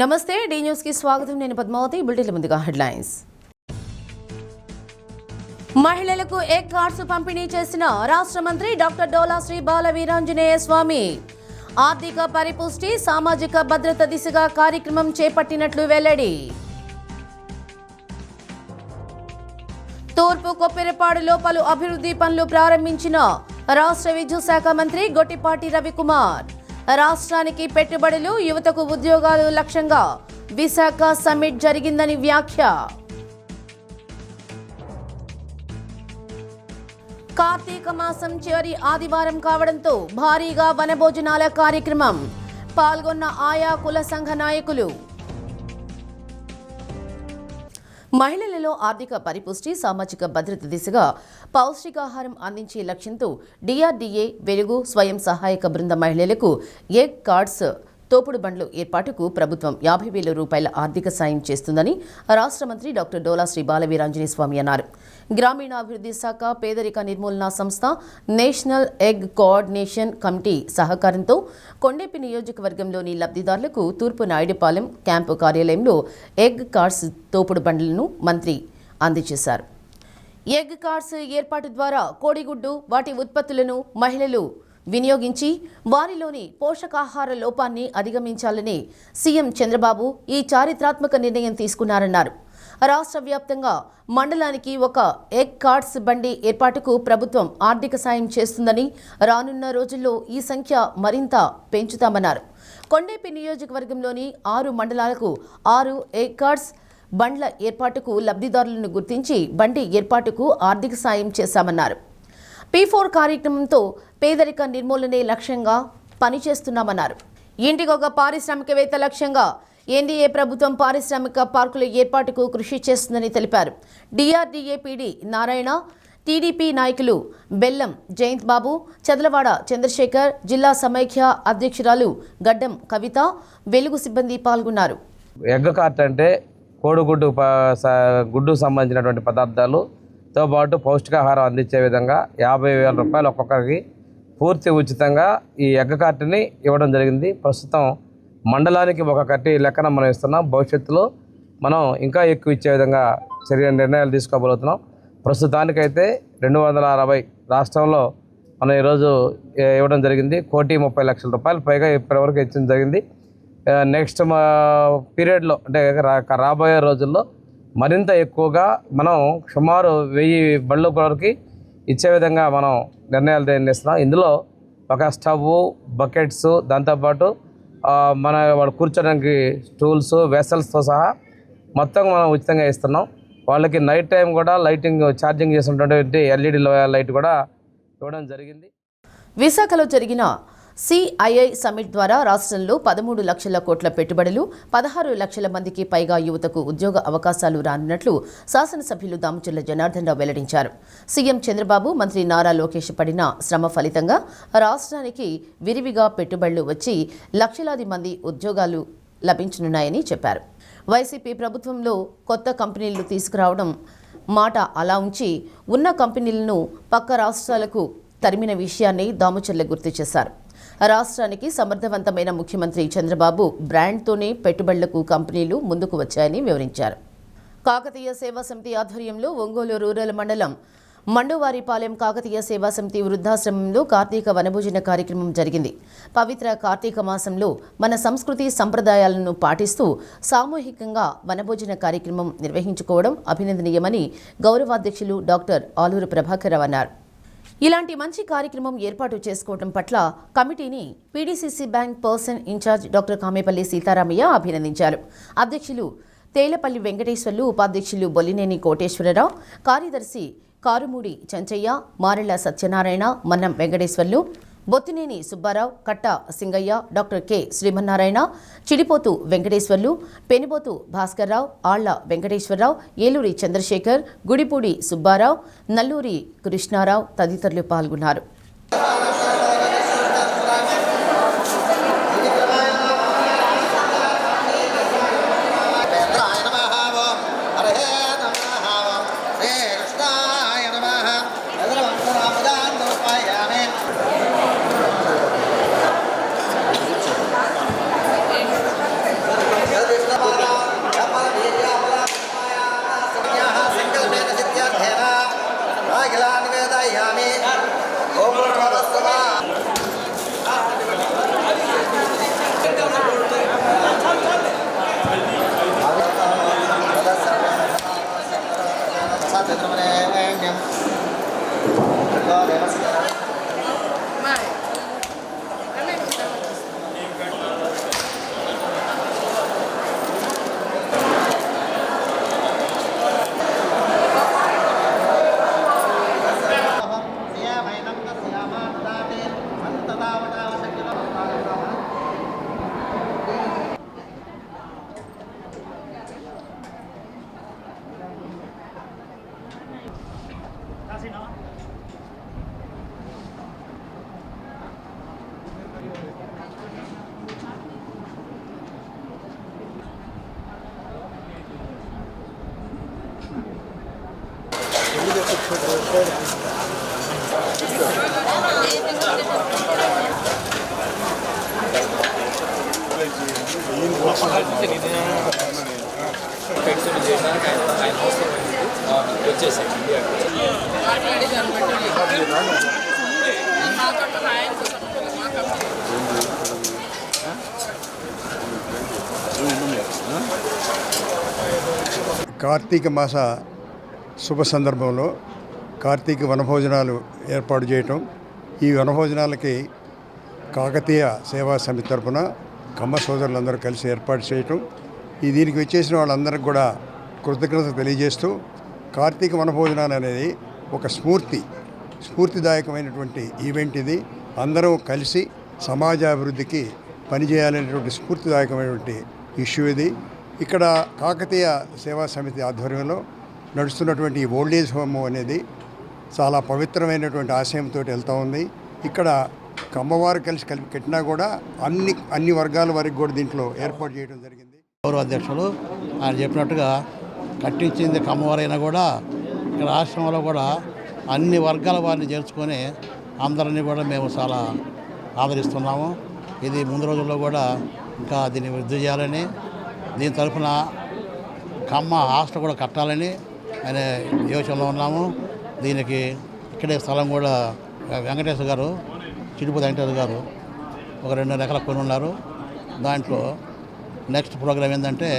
నమస్తే D news కి స్వాగతం. నేను పద్మావతి. బులెటిన్ల ముందుగా హెడ్లైన్స్. మహిళలకు ఎగ్ కార్డ్స్ పంపిణీ చేసిన రాష్ట్ర మంత్రి డాక్టర్ డోలా శ్రీ బాల వీరాంజనేయ స్వామి. ఆర్థిక పరిపుష్టి, సామాజిక భద్రత దిశగా కార్యక్రమం చేపట్టినట్లు వెల్లడి. తూర్పు కొప్పెరపాడులో పలు అభివృద్ధి పనులు ప్రారంభించిన రాష్ట్ర విద్యుత్ శాఖ మంత్రి గొట్టిపాటి రవికుమార్. రాష్ట్రానికి పెట్టుబడులు, యువతకు ఉద్యోగాలు లక్ష్యంగా విశాఖ సమ్మిట్ జరిగిందని వ్యాఖ్య. కార్తీక మాసం చివరి ఆదివారం కావడంతో భారీగా వనభోజనాల కార్యక్రమం. పాల్గొన్న ఆయా కుల సంఘ నాయకులు. మహిళలలో ఆర్థిక పరిపుష్టి, సామాజిక భద్రత దిశగా పౌష్టికాహారం అందించే లక్ష్యంతో డిఆర్డీఏ, వెలుగు స్వయం సహాయక బృంద మహిళలకు ఎగ్ కార్డ్స్, తోపుడు బండ్లు ఏర్పాటుకు ప్రభుత్వం 50,000 రూపాయల ఆర్థిక సాయం చేస్తుందని రాష్ట్ర మంత్రి డాక్టర్ డోలా శ్రీ బాల వీరాంజనేయ స్వామి అన్నారు. గ్రామీణాభివృద్ధి శాఖ, పేదరిక నిర్మూలన సంస్థ, నేషనల్ ఎగ్ కోఆర్డినేషన్ కమిటీ సహకారంతో కొండేపి నియోజకవర్గంలోని లబ్ధిదారులకు తూర్పు నాయుడుపాలెం క్యాంపు కార్యాలయంలో ఎగ్ కార్డ్స్, తోపుడు బండ్లను మంత్రి అందజేశారు. ఎగ్ కార్డ్స్ ఏర్పాటు ద్వారా కోడిగుడ్డు, వాటి ఉత్పత్తులను మహిళలు వినియోగించి వారిలోని పోషకాహార లోపాన్ని అధిగమించాలని సీఎం చంద్రబాబు ఈ చారిత్రాత్మక నిర్ణయం తీసుకున్నారన్నారు. రాష్ట్ర వ్యాప్తంగా మండలానికి ఒక ఎగ్ కార్డ్స్ బండి ఏర్పాటుకు ప్రభుత్వం ఆర్థిక సాయం చేస్తుందని, రానున్న రోజుల్లో ఈ సంఖ్య మరింత పెంచుతామన్నారు. కొండేపి నియోజకవర్గంలోని 6 మండలాలకు 6 ఎగ్ కార్డ్స్ బండ్ల ఏర్పాటుకు లబ్ధిదారులను గుర్తించి బండి ఏర్పాటుకు ఆర్థిక సాయం చేశామన్నారు. P4 కార్యక్రమంతో పేదరిక నిర్మూలనే లక్ష్యంగా పనిచేస్తున్నామన్నారు. ఇంటికొక పారిశ్రామికవేత్త లక్ష్యంగా ఎన్డీఏ ప్రభుత్వం పారిశ్రామిక పార్కుల ఏర్పాటుకు కృషి చేస్తుందని తెలిపారు. డిఆర్డీఏ పీడీ నారాయణ, టీడీపీ నాయకులు బెల్లం జయంత్ బాబు, చదలవాడ చంద్రశేఖర్, జిల్లా సమైక్య అధ్యక్షురాలు గడ్డం కవిత, వెలుగు సిబ్బంది పాల్గొన్నారు. ఎగ్ కార్ట్ అంటే గుడ్డు సంబంధించినటువంటి పదార్థాలుతో పాటు పౌష్టికాహారం అందించే విధంగా 50,000 రూపాయలు ఒక్కొక్కరికి పూర్తి ఉచితంగా ఈ ఎగ్ కార్ట్ని ఇవ్వడం జరిగింది. ప్రస్తుతం మండలానికి ఒక కట్టి లెక్కన మనం ఇస్తున్నాం. భవిష్యత్తులో మనం ఇంకా ఎక్కువ ఇచ్చే విధంగా నిర్ణయాలు తీసుకోబోతున్నాం. ప్రస్తుతానికైతే 260 రాష్ట్రంలో మనం ఈరోజు ఇవ్వడం జరిగింది. 1,30,00,000 రూపాయలు పైగా ఇప్పటివరకు ఇచ్చడం జరిగింది. నెక్స్ట్ పీరియడ్లో అంటే రాబోయే రోజుల్లో మరింత ఎక్కువగా మనం సుమారు 1000 బళ్ళు వరకు ఇచ్చే విధంగా మనం నిర్ణయాలు నిర్ణయిస్తున్నాం. ఇందులో ఒక స్టవ్, బకెట్స్, దాంతోపాటు వాళ్ళు కూర్చోడానికి స్టూల్స్, వెసల్స్తో సహా మొత్తం మనం ఉచితంగా ఇస్తున్నాం. వాళ్ళకి నైట్ టైం కూడా లైటింగ్ ఛార్జింగ్ చేసినటువంటి LED లైట్ కూడా ఇవ్వడం జరిగింది. విశాఖలో జరిగిన సిఐఐ సమ్మిట్ ద్వారా రాష్ట్రంలో 13 లక్షల కోట్ల పెట్టుబడులు, 16 లక్షల మందికి పైగా యువతకు ఉద్యోగ అవకాశాలు రానున్నట్లు శాసనసభ్యులు దామచర్ల జనార్దన్ రావు వెల్లడించారు. సీఎం చంద్రబాబు, మంత్రి నారా లోకేష్ పడిన శ్రమ ఫలితంగా రాష్ట్రానికి విరివిగా పెట్టుబడులు వచ్చి లక్షలాది మంది ఉద్యోగాలు లభించనున్నాయని చెప్పారు. వైసీపీ ప్రభుత్వంలో కొత్త కంపెనీలు తీసుకురావడం మాట అలా ఉంచి ఉన్న కంపెనీలను పక్క రాష్ట్రాలకు తరిమిన విషయాన్ని దామచర్ల గుర్తు చేశారు. రాష్ట్రానికి సమర్థవంతమైన ముఖ్యమంత్రి చంద్రబాబు బ్రాండ్తోనే పెట్టుబడులకు కంపెనీలు ముందుకు వచ్చాయని వివరించారు. కాకతీయ సేవా సమితి ఆధ్వర్యంలో ఒంగోలు రూరల్ మండలం మండువారిపాలెం కాకతీయ సేవా సమితి వృద్ధాశ్రమంలో కార్తీక వనభోజన కార్యక్రమం జరిగింది. పవిత్ర కార్తీక మాసంలో మన సంస్కృతి సంప్రదాయాలను పాటిస్తూ సామూహికంగా వనభోజన కార్యక్రమం నిర్వహించుకోవడం అభినందనీయమని గౌరవాధ్యక్షులు డాక్టర్ ఆలూరు ప్రభాకర్ రావు అన్నారు. ఇలాంటి మంచి కార్యక్రమం ఏర్పాటు చేసుకోవడం పట్ల కమిటీని PDCC bank person incharge doctor Kamepalli Seetharamaiah అభినందించారు. అధ్యక్షులు తేలపల్లి వెంకటేశ్వర్లు, ఉపాధ్యక్షులు బొల్లినేని కోటేశ్వరరావు, కార్యదర్శి కారుమూడి చంచయ్య, మారెళ్ల సత్యనారాయణ, మన్నం వెంకటేశ్వర్లు, బొత్తినేని సుబ్బారావు, కట్ట సింగయ్య, డాక్టర్ కె శ్రీమన్నారాయణ, చిడిపోతు వెంకటేశ్వర్లు, పెనుబోతు భాస్కర్రావు, ఆళ్ల వెంకటేశ్వరరావు, ఏలూరి చంద్రశేఖర్, గుడిపూడి సుబ్బారావు, నల్లూరి కృష్ణారావు తదితరులు పాల్గొన్నారు. కార్తీక మాస శుభ సందర్భంలో కార్తీక వనభోజనాలు ఏర్పాటు చేయటం, ఈ వనభోజనాలకి కాకతీయ సేవా సమితి తరపున కమ్మ సోదరులందరూ కలిసి ఏర్పాటు చేయటం, దీనికి వచ్చేసిన వాళ్ళందరికీ కూడా కృతజ్ఞత తెలియజేస్తూ, కార్తీక వనభోజనాలు అనేది ఒక స్ఫూర్తిదాయకమైనటువంటి ఈవెంట్. ఇది అందరం కలిసి సమాజాభివృద్ధికి పనిచేయాలనేటువంటి స్ఫూర్తిదాయకమైనటువంటి ఇష్యూ ఇది. ఇక్కడ కాకతీయ సేవా సమితి ఆధ్వర్యంలో నడుస్తున్నటువంటి ఈ ఓల్డేజ్ హోమ్ అనేది చాలా పవిత్రమైనటువంటి ఆశయంతో వెళ్తూ ఉంది. ఇక్కడ కమ్మవారు కలిసి కట్టినా కూడా అన్ని వర్గాల వారికి కూడా దీంట్లో ఏర్పాటు చేయడం జరిగింది. గౌరవ అధ్యక్షులు ఆయన చెప్పినట్టుగా కట్టించింది కమ్మవారైనా కూడా ఇక్కడ ఆశ్రమంలో కూడా అన్ని వర్గాల వారిని చేర్చుకొని అందరినీ కూడా మేము చాలా ఆదరిస్తున్నాము. ఇది ముందు రోజుల్లో కూడా ఇంకా దీన్ని వృద్ధి చేయాలని, దీని తరఫున కమ్మ హాస్టల్ కూడా కట్టాలని అనే యోచనలో ఉన్నాము. దీనికి ఇక్కడే స్థలం కూడా వెంకటేశ్వర గారు, చిరుపతి వెంకటేశ్వర గారు ఒక 2 ఎకరాలు కొని ఉన్నారు. దాంట్లో నెక్స్ట్ ప్రోగ్రామ్ ఏంటంటే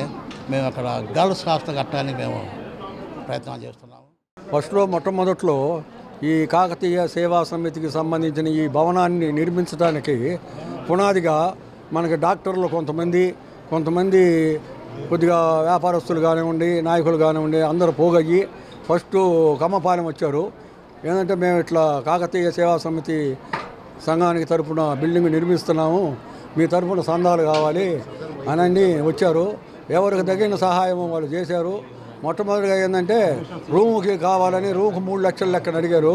మేము అక్కడ గర్ల్స్ హాస్టల్ కట్టడానికి మేము ప్రయత్నం చేస్తున్నాము. మొట్టమొదట్లో ఈ కాకతీయ సేవా సమితికి సంబంధించిన ఈ భవనాన్ని నిర్మించడానికి పునాదిగా మనకి డాక్టర్లు కొంతమంది కొద్దిగా వ్యాపారస్తులు కానివ్వండి, నాయకులు కానివ్వండి, అందరూ పోగయ్యి ఫస్ట్ కమ్మపాలెం వచ్చారు. ఏంటంటే మేము ఇట్లా కాకతీయ సేవా సమితి సంఘానికి తరపున బిల్డింగ్ నిర్మిస్తున్నాము, మీ తరపున సందాలు కావాలి అని వచ్చారు. ఎవరికి తగిన సహాయం వాళ్ళు చేశారు. మొట్టమొదటిగా ఏంటంటే రూముకి కావాలని రూముకు 3 లక్షల లెక్కన అడిగారు.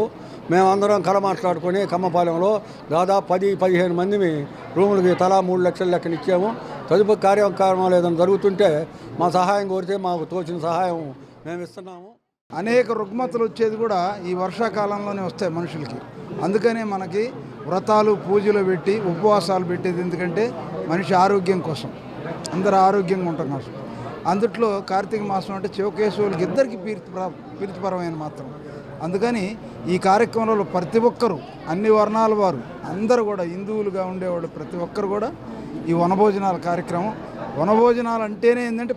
మేమందరం కల మాట్లాడుకొని కమ్మపాలెంలో దాదాపు 10-15 మంది రూములకి తలా 3 లక్షల లెక్కన ఇచ్చాము. తదుపరి కార్యక్రమాలు ఏదైనా జరుగుతుంటే మా సహాయం కోరితే మాకు తోచిన సహాయం మేము ఇస్తున్నాము. అనేక రుగ్మతలు వచ్చేది కూడా ఈ వర్షాకాలంలోనే వస్తాయి మనుషులకి. అందుకనే మనకి వ్రతాలు పూజలు పెట్టి ఉపవాసాలు పెట్టేది ఎందుకంటే మనిషి ఆరోగ్యం కోసం, అందరూ ఆరోగ్యంగా ఉండటం కోసం. అందుట్లో కార్తీక మాసం అంటే శివకేశవులకి ఇద్దరికి ప్రీతిపరమైన మాత్రం. అందుకని ఈ కార్యక్రమంలో ప్రతి ఒక్కరూ అన్ని వర్ణాల వారు అందరూ కూడా హిందువులుగా ఉండేవాడు ప్రతి ఒక్కరు కూడా ఈ వనభోజనాల కార్యక్రమం. వనభోజనాలు అంటేనే ఏంటంటే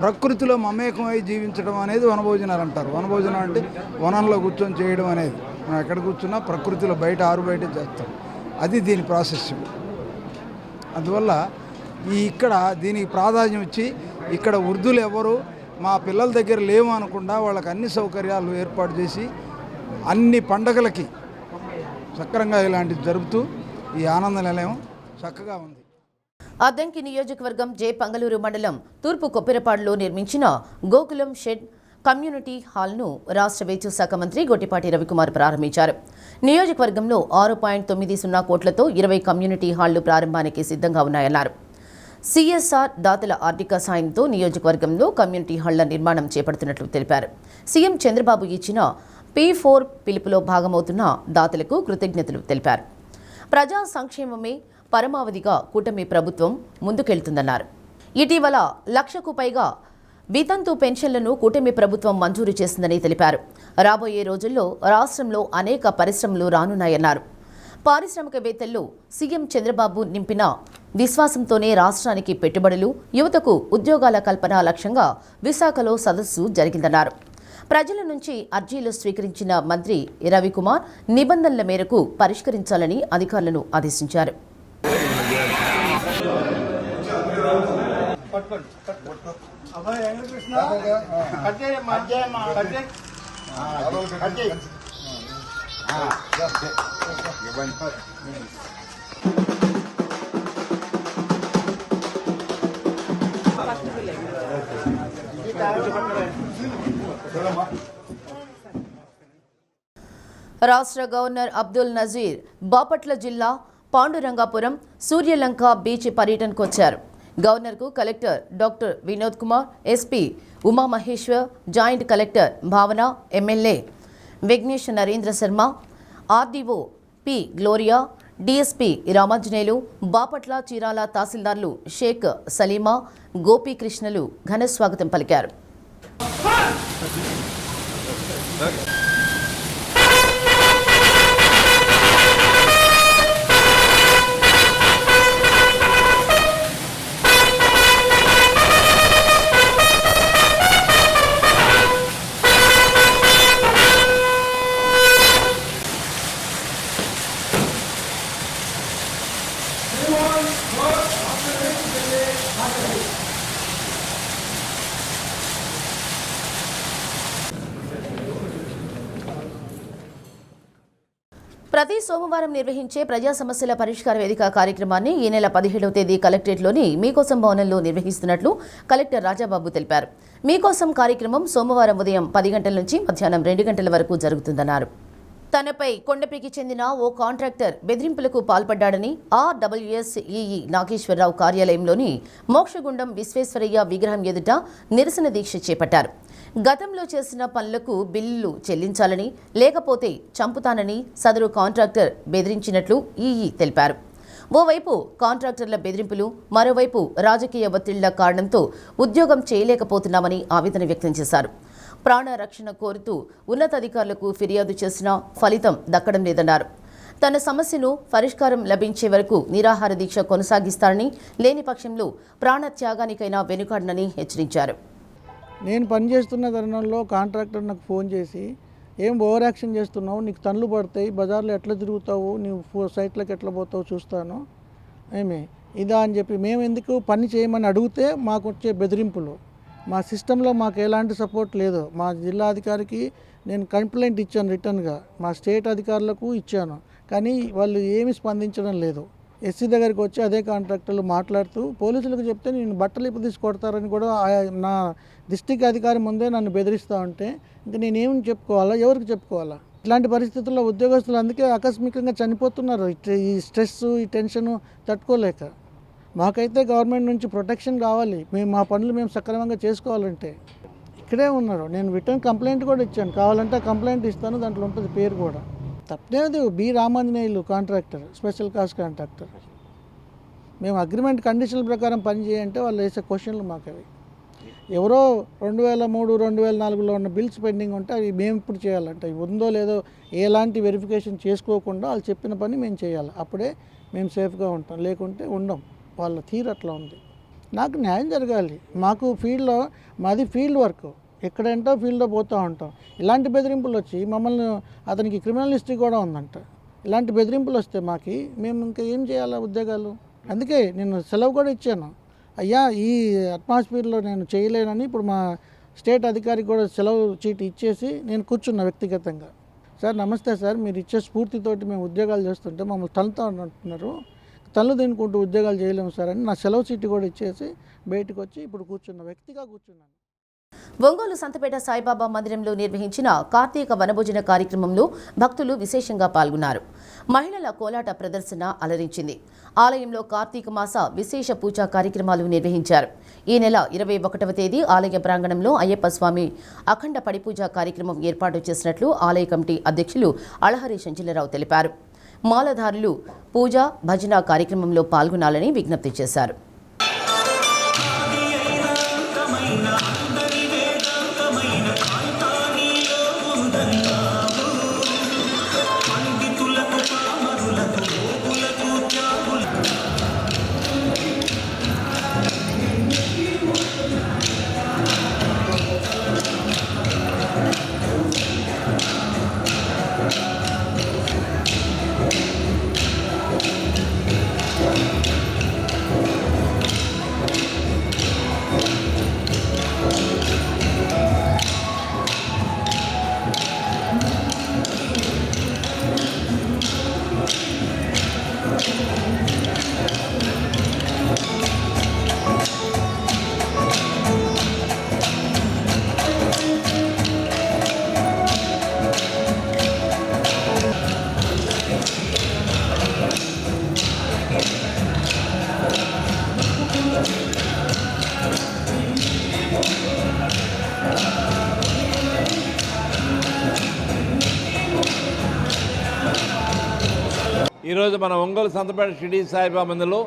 ప్రకృతిలో మమేకమై జీవించడం అనేది వనభోజనాలు అంటారు. వనభోజనం అంటే వనంలో కూర్చొని చేయడం అనేది, మనం ఎక్కడ కూర్చున్నా ప్రకృతిలో ఆరు బయట చేస్తాం. అది దీని ప్రాశస్యం. అందువల్ల ఇక్కడ దీనికి ప్రాధాన్యం ఇచ్చి ఇక్కడ వృద్ధులు ఎవరు మా పిల్లల దగ్గర లేవు అనకుండా వాళ్ళకి అన్ని సౌకర్యాలు ఏర్పాటు చేసి అన్ని పండగలకి సక్రంగా ఇలాంటివి జరుపుతూ ఈ ఆనంద నిలయం చక్కగా ఉంది. అద్దంకి నియోజకవర్గం జే పంగలూరు మండలం తూర్పు కొప్పెరపాడులో నిర్మించిన గోకులం షెడ్ కమ్యూనిటీ హాల్ను రాష్ట్ర వైద్య శాఖ మంత్రి గొట్టిపాటి రవికుమార్ ప్రారంభించారు. నియోజకవర్గంలో 6.90 కోట్లతో 20 కమ్యూనిటీ హాళ్లు ప్రారంభానికి సిద్ధంగా ఉన్నాయన్నారు. సిఎస్ఆర్ దాతల ఆర్థిక సాయంతో నియోజకవర్గంలో కమ్యూనిటీ హాళ్ల నిర్మాణం చేపడుతున్నట్లు తెలిపారు. సీఎం చంద్రబాబు ఇచ్చిన P4 పిలుపులో భాగమవుతున్న దాతలకు కృతజ్ఞతలు తెలిపారు. ప్రజా సంక్షేమమే పరమావధిగా కూటమి ప్రభుత్వం ముందుకెళ్తుందన్నారు. ఇటీవల 1,00,000కు పైగా వితంతు పెన్షన్లను కూటమి ప్రభుత్వం మంజూరు చేసిందని తెలిపారు. రాబోయే రోజుల్లో రాష్ట్రంలో అనేక పరిశ్రమలు రానున్నాయన్నారు. పారిశ్రామికవేత్తల్లో సీఎం చంద్రబాబు నింపిన విశ్వాసంతోనే రాష్ట్రానికి పెట్టుబడులు, యువతకు ఉద్యోగాల కల్పన లక్ష్యంగా విశాఖలో సదస్సు జరిగిందన్నారు. ప్రజల నుంచి అర్జీలు స్వీకరించిన మంత్రి రవికుమార్ నిబంధనల మేరకు పరిష్కరించాలని అధికారులను ఆదేశించారు. రాష్ట్ర గవర్నర్ అబ్దుల్ నజీర్ బాపట్ల జిల్లా పాండురంగాపురం సూర్యలంక బీచ్ పర్యటనకు వచ్చారు. గవర్నర్కు collector doctor Vinod Kumar, SP Umamaheswar, joint collector Bhavana, MLA Vighnesh Narendra Sharma, RDO P Gloria, DSP Ramanjaneyulu, Bapatla Chirala తహసీల్దార్లు షేక్ సలీమా, గోపీకృష్ణలు ఘన స్వాగతం పలికారు. ప్రతి సోమవారం నిర్వహించే ప్రజా సమస్యల పరిష్కార వేదిక కార్యక్రమాన్ని ఈ నెల 17వ తేదీ కలెక్టరేట్లోని మీకోసం భవనంలో నిర్వహిస్తున్నట్లు కలెక్టర్ రాజాబాబు తెలిపారు. మీకోసం కార్యక్రమం సోమవారం ఉదయం 10 గంటల నుంచి మధ్యాహ్నం 2 గంటల వరకు జరుగుతుందన్నారు. తనపై కొండపికి చెందిన ఓ కాంట్రాక్టర్ బెదిరింపులకు పాల్పడ్డాడని ఆర్డబ్ల్యూఎస్ఈఈ నాగేశ్వరరావు కార్యాలయంలోని మోక్షగుండం విశ్వేశ్వరయ్య విగ్రహం ఎదుట నిరసన దీక్ష చేపట్టారు. గతంలో చేసిన పనులకు బిల్లులు చెల్లించాలని, లేకపోతే చంపుతానని సదరు కాంట్రాక్టర్ బెదిరించినట్లు ఈఈ తెలిపారు. ఓవైపు కాంట్రాక్టర్ల బెదిరింపులు, మరోవైపు రాజకీయ ఒత్తిళ్ల కారణంతో ఉద్యోగం చేయలేకపోతున్నామని ఆవేదన వ్యక్తం చేశారు. ప్రాణ రక్షణ కోరుతూ ఉన్నతాధికారులకు ఫిర్యాదు చేసినా ఫలితం దక్కడం లేదన్నారు. తన సమస్యను పరిష్కారం లభించే వరకు నిరాహార దీక్ష కొనసాగిస్తారని, లేని పక్షంలో ప్రాణత్యాగానికైనా వెనుకాడనని హెచ్చరించారు. నేను పనిచేస్తున్న తరుణంలో కాంట్రాక్టర్ నాకు ఫోన్ చేసి, ఏం ఓవర్ యాక్షన్ చేస్తున్నావు, నీకు తన్నులు పడతాయి, బజార్లో ఎట్లా తిరుగుతావు, నీవు సైట్లకు ఎట్లా పోతావు చూస్తాను, ఇదా అని చెప్పి మేము ఎందుకు పని చేయమని అడిగితే మాకు వచ్చే బెదిరింపులు. మా సిస్టంలో మాకు ఎలాంటి సపోర్ట్ లేదు. మా జిల్లా అధికారికి నేను కంప్లైంట్ ఇచ్చాను, రిటర్న్గా మా స్టేట్ అధికారులకు ఇచ్చాను, కానీ వాళ్ళు ఏమీ స్పందించడం లేదు. ఎస్సీ దగ్గరికి వచ్చి అదే కాంట్రాక్టర్లు మాట్లాడుతూ పోలీసులకు చెప్తే నేను బట్టలు ఇప్పు తీసుకొడతారని కూడా నా డిస్టిక్ అధికారి ముందే నన్ను బెదిరిస్తూ ఉంటే ఇంకా నేనేమి చెప్పుకోవాలా, ఎవరికి చెప్పుకోవాలా? ఇట్లాంటి పరిస్థితుల్లో ఉద్యోగస్తులు అందుకే ఆకస్మికంగా చనిపోతున్నారు. ఈ స్ట్రెస్, ఈ టెన్షను తట్టుకోలేక. మాకైతే గవర్నమెంట్ నుంచి ప్రొటెక్షన్ కావాలి. మా పనులు మేము సక్రమంగా చేసుకోవాలంటే ఇక్కడే ఉన్నారు. నేను రిటర్న్ కంప్లైంట్ కూడా ఇచ్చాను, కావాలంటే కంప్లైంట్ ఇస్తాను, దాంట్లో ఉంటుంది పేరు కూడా. తప్పలేదు. B Ramanjaneyulu contractor, special caste contractor. మేము అగ్రిమెంట్ కండిషన్ల ప్రకారం పని చేయంటే వాళ్ళు వేసే క్వశ్చన్లు మాకు అవి. ఎవరో 2003, 2004లో ఉన్న బిల్స్ పెండింగ్ ఉంటే అవి మేము ఇప్పుడు చేయాలంటే అవి ఉందో లేదో ఎలాంటి వెరిఫికేషన్ చేసుకోకుండా వాళ్ళు చెప్పిన పని మేము చేయాలి. అప్పుడే మేము సేఫ్గా ఉంటాం, లేకుంటే ఉండం. వాళ్ళ తీరు అట్లా ఉంది. నాకు న్యాయం జరగాలి. మాకు ఫీల్డ్లో, మాది ఫీల్డ్ వర్క్, ఎక్కడంటో ఫీల్డ్లో పోతూ ఉంటాం. ఇలాంటి బెదిరింపులు వచ్చి మమ్మల్ని, అతనికి క్రిమినల్ హిస్టరీ కూడా ఉందంట. ఇలాంటి బెదిరింపులు వస్తే మేము ఇంకా ఏం చేయాలా ఉద్యోగాలు? అందుకే నేను సెలవు కూడా ఇచ్చాను. అయ్యా, ఈ అట్మాస్ఫియర్లో నేను చేయలేనని ఇప్పుడు మా స్టేట్ అధికారికి కూడా సెలవు చీటి ఇచ్చేసి నేను కూర్చున్నా వ్యక్తిగతంగా. సార్ నమస్తే సార్, మీరు ఇచ్చే స్ఫూర్తితోటి మేము ఉద్యోగాలు చేస్తుంటే మమ్మల్ని తలుతా అంటున్నారు, తల్లు తినుకుంటూ ఉద్యోగాలు చేయలేము సార్ అని నా సెలవు సీటు కూడా ఇచ్చేసి బయటకు వచ్చి ఇప్పుడు కూర్చున్న వ్యక్తిగా కూర్చున్నాను. ఒంగోలు సంతపేట సాయిబాబా మందిరంలో నిర్వహించిన కార్తీక వనభోజన కార్యక్రమంలో భక్తులు విశేషంగా పాల్గొన్నారు. మహిళల కోలాట ప్రదర్శన అలరించింది. ఆలయంలో కార్తీక మాస విశేష పూజా కార్యక్రమాలు నిర్వహించారు. ఈ నెల 21వ తేదీ ఆలయ ప్రాంగణంలో అయ్యప్ప స్వామి అఖండ పడిపూజ కార్యక్రమం ఏర్పాటు చేసినట్లు ఆలయ కమిటీ అధ్యక్షులు అళహరి శంచలరావు తెలిపారు. మాలధారులు పూజ, భజన కార్యక్రమంలో పాల్గొనాలని విజ్ఞప్తి చేశారు. ఈరోజు మన ఒంగోలు సంతపేట షిరిడి సాయిబాబా మందిరంలో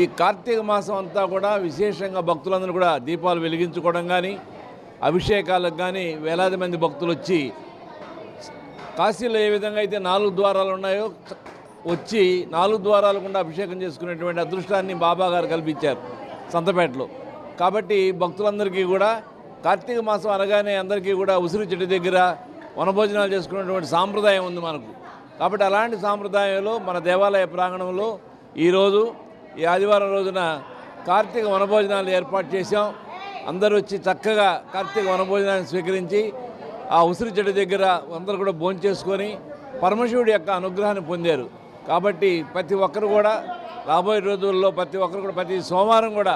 ఈ కార్తీక మాసం అంతా కూడా విశేషంగా భక్తులందరూ కూడా దీపాలు వెలిగించుకోవడం కానీ, అభిషేకాలకు కానీ వేలాది మంది భక్తులు వచ్చి కాశీలో ఏ విధంగా అయితే 4 ద్వారాలు ఉన్నాయో వచ్చి 4 ద్వారాలు గుండా అభిషేకం చేసుకునేటువంటి అదృష్టాన్ని బాబా గారు కల్పించారు సంతపేటలో. కాబట్టి భక్తులందరికీ కూడా కార్తీక మాసం అనగానే అందరికీ కూడా ఉసిరి చెట్టు దగ్గర వనభోజనాలు చేసుకునేటువంటి సాంప్రదాయం ఉంది మనకు. కాబట్టి అలాంటి సాంప్రదాయంలో మన దేవాలయ ప్రాంగణంలో ఈరోజు ఈ ఆదివారం రోజున కార్తీక వనభోజనాలు ఏర్పాటు చేశాం. అందరూ వచ్చి చక్కగా కార్తీక వనభోజనాన్ని స్వీకరించి ఆ ఉసిరి చెట్టు దగ్గర అందరూ కూడా భోంచేసుకొని పరమశివుడి యొక్క అనుగ్రహాన్ని పొందారు. కాబట్టి ప్రతి ఒక్కరు కూడా రాబోయే రోజుల్లో ప్రతి సోమవారం కూడా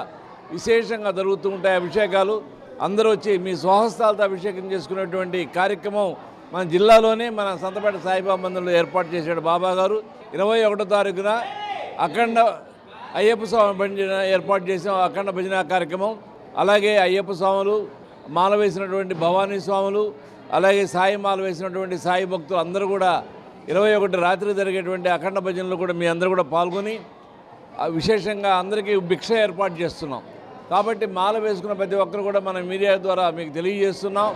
విశేషంగా జరుగుతూ ఉంటాయి అభిషేకాలు. అందరూ వచ్చి మీ స్వహస్తాలతో అభిషేకం చేసుకునేటువంటి కార్యక్రమం మన జిల్లాలోనే మన సంతపేట సాయిబాబా మందిరంలో ఏర్పాటు చేశాడు బాబా గారు. 21వ తారీఖున అఖండ అయ్యప్ప స్వామి భజన ఏర్పాటు చేసాం, అఖండ భజన కార్యక్రమం. అలాగే అయ్యప్ప స్వాములు, మాల వేసినటువంటి భవానీ స్వాములు, అలాగే సాయి మాల వేసినటువంటి సాయి భక్తులు అందరూ కూడా 21 రాత్రి జరిగేటువంటి అఖండ భజనలో కూడా మీ అందరూ కూడా పాల్గొని విశేషంగా అందరికీ భిక్ష ఏర్పాటు చేస్తున్నాం. కాబట్టి మాల వేసుకున్న ప్రతి ఒక్కరు కూడా మన మీడియా ద్వారా మీకు తెలియజేస్తున్నాం.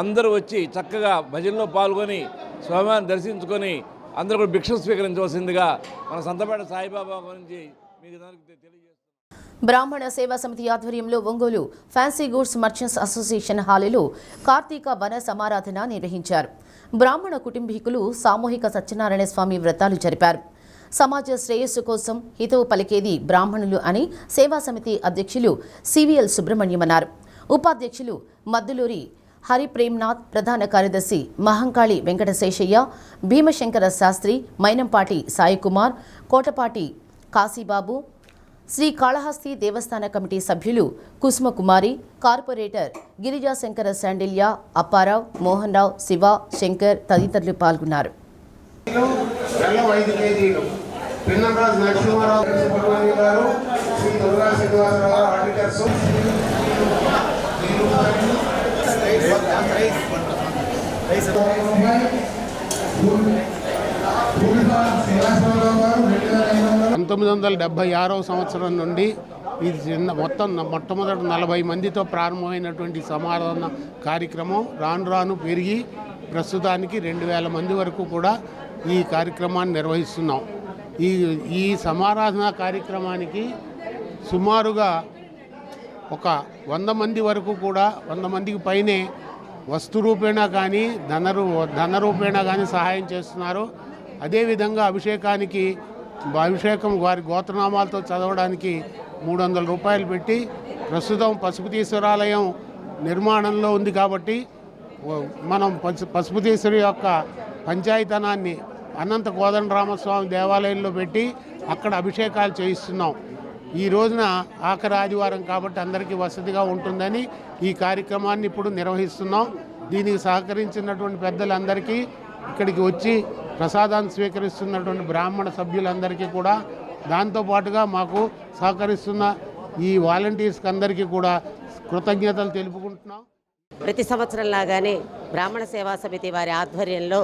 అందరూ వచ్చి చక్కగా భజనలో పాల్గొని స్వామివారిని దర్శించుకొని అందరూ కూడా భిక్ష స్వీకరించవలసిందిగా మన సంతపేట సాయిబాబా గురించి మీకు తెలియజేస్తున్నాం. బ్రాహ్మణ సేవా సమితి ఆధ్వర్యంలో Ongole fancy goods merchants association హాలులో కార్తీక వన సమారాధన నిర్వహించారు. బ్రాహ్మణ కుటుంబీకులు సామూహిక సత్యనారాయణ స్వామి వ్రతాలు జరిపారు. సమాజ శ్రేయస్సు కోసం హితవు పలికేది బ్రాహ్మణులు అని సేవా సమితి అధ్యక్షులు సివిఎల్ సుబ్రహ్మణ్యం అన్నారు. ఉపాధ్యక్షులు మద్దులూరి హరిప్రేమ్నాథ్, ప్రధాన కార్యదర్శి మహంకాళి వెంకటశేషయ్య, భీమశంకర శాస్త్రి, మైనంపాటి సాయికుమార్, కోటపాటి కాశీబాబు, శ్రీకాళహస్తి దేవస్థాన కమిటీ సభ్యులు కుసుమకుమారి, కార్పొరేటర్ గిరిజాశంకర శాండిల్య, అప్పారావు, మోహన్ రావు, శివ, శంకర్ తదితరులు పాల్గొన్నారు. పిన్నరాజు నరసింహారావు గారు, శ్రీ దుర్గా శ్రీనివాసరావు ఆడిటర్స్, సంవత్సరం నుండి ఇది మొట్టమొదటి 40 మందితో ప్రారంభమైనటువంటి సమారాధన కార్యక్రమం రాను రాను పెరిగి ప్రస్తుతానికి 2000 మంది వరకు కూడా ఈ కార్యక్రమాన్ని నిర్వహిస్తున్నాం. ఈ సమారాధన కార్యక్రమానికి సుమారుగా ఒక 100 మంది వరకు కూడా 100 మందికి పైనే వస్తు రూపేణా కానీ ధన రూపేణా కానీ సహాయం చేస్తున్నారు. అదేవిధంగా అభిషేకం వారి గోత్రనామాలతో చదవడానికి 300 రూపాయలు పెట్టి ప్రస్తుతం పశుపతీశ్వరాలయం నిర్మాణంలో ఉంది కాబట్టి మనం పశుపతీశ్వరి యొక్క పంచాయతనాన్ని అనంత కోదండరామస్వామి దేవాలయంలో పెట్టి అక్కడ అభిషేకాలు చేయిస్తున్నాం. ఈ రోజున ఆఖరి ఆదివారం కాబట్టి అందరికీ వసతిగా ఉంటుందని ఈ కార్యక్రమాన్ని ఇప్పుడు నిర్వహిస్తున్నాం. దీనికి సహకరించినటువంటి పెద్దలందరికీ, ఇక్కడికి వచ్చి ప్రసాదాన్ని స్వీకరిస్తున్నటువంటి బ్రాహ్మణ సభ్యులందరికీ కూడా, దాంతోపాటుగా మాకు సహకరిస్తున్న ఈ వాలంటీర్స్కి అందరికీ కూడా కృతజ్ఞతలు తెలుపుకుంటున్నాం. ప్రతి సంవత్సరం లాగానే బ్రాహ్మణ సేవా సమితి వారి ఆధ్వర్యంలో